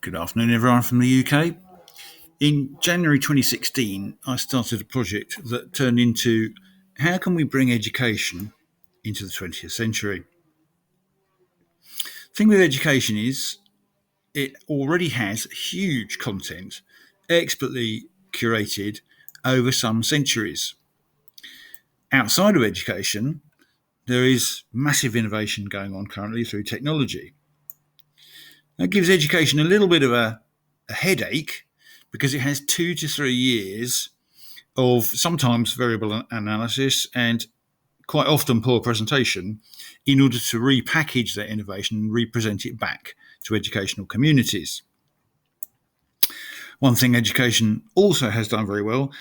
Good afternoon, everyone from the UK. In January 2016, I started a project that turned into how can we bring education into the 20th century? The thing with education is it already has huge content, expertly curated over some centuries. Outside of education, there is massive innovation going on currently through technology. That gives education a little bit of a headache because it has 2 to 3 years of sometimes variable analysis and quite often poor presentation in order to repackage that innovation and represent it back to educational communities. One thing education also has done very well,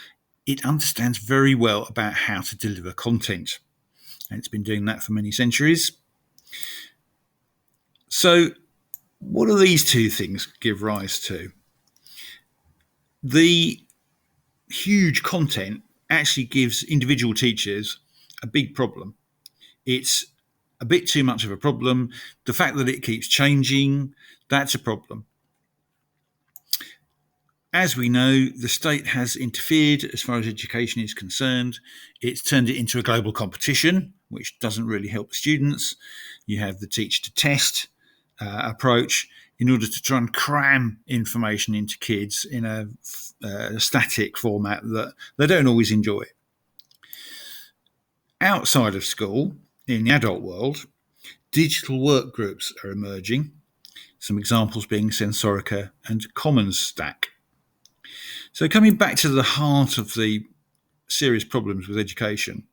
it understands very well about how to deliver content. And it's been doing that for many centuries. So, what do these two things give rise to? The huge content actually gives individual teachers a big problem. It's a bit too much of a problem. The fact that it keeps changing, that's a problem. As we know, the state has interfered as far as education is concerned. It's turned it into a global competition, which doesn't really help the students. You have the teach to test approach in order to try and cram information into kids in a static format that they don't always enjoy. Outside of school, in the adult world, digital work groups are emerging, some examples being Sensorica and Commons Stack. So coming back to the heart of the serious problems with education,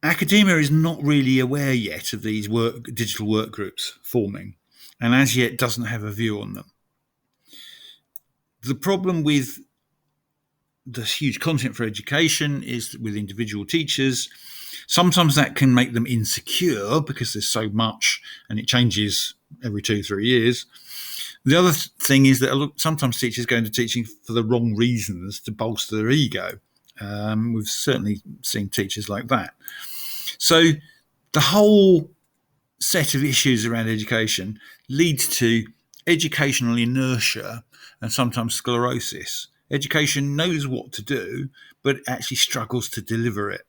academia is not really aware yet of these digital work groups forming, and as yet doesn't have a view on them. The problem with the huge content for education is with individual teachers. Sometimes that can make them insecure because there's so much and it changes every 2-3 years. The other thing is that sometimes teachers go into teaching for the wrong reasons to bolster their ego. We've certainly seen teachers like that. So the whole set of issues around education leads to educational inertia and sometimes sclerosis. Education knows what to do, but actually struggles to deliver it.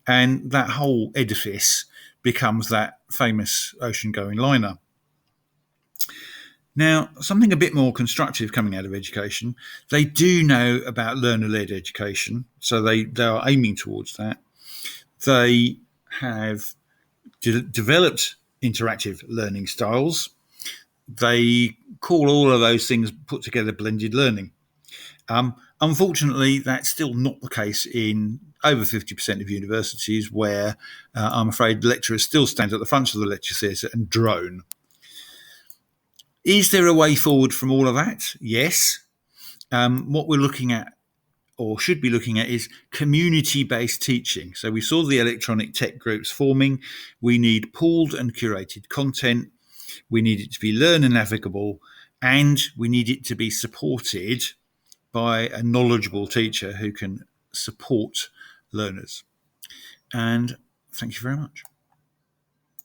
And that whole edifice becomes that famous ocean-going liner. Now, something a bit more constructive coming out of education, they do know about learner-led education, so they are aiming towards that. They have developed interactive learning styles. They call all of those things put together blended learning. Unfortunately, that's still not the case in over 50% of universities where I'm afraid lecturers still stand at the front of the lecture theatre and drone. Is there a way forward from all of that? Yes. What we're looking at or should be looking at is community-based teaching. So we saw the electronic tech groups forming. We need pooled and curated content. We need it to be learner navigable, and we need it to be supported by a knowledgeable teacher who can support learners. And thank you very much.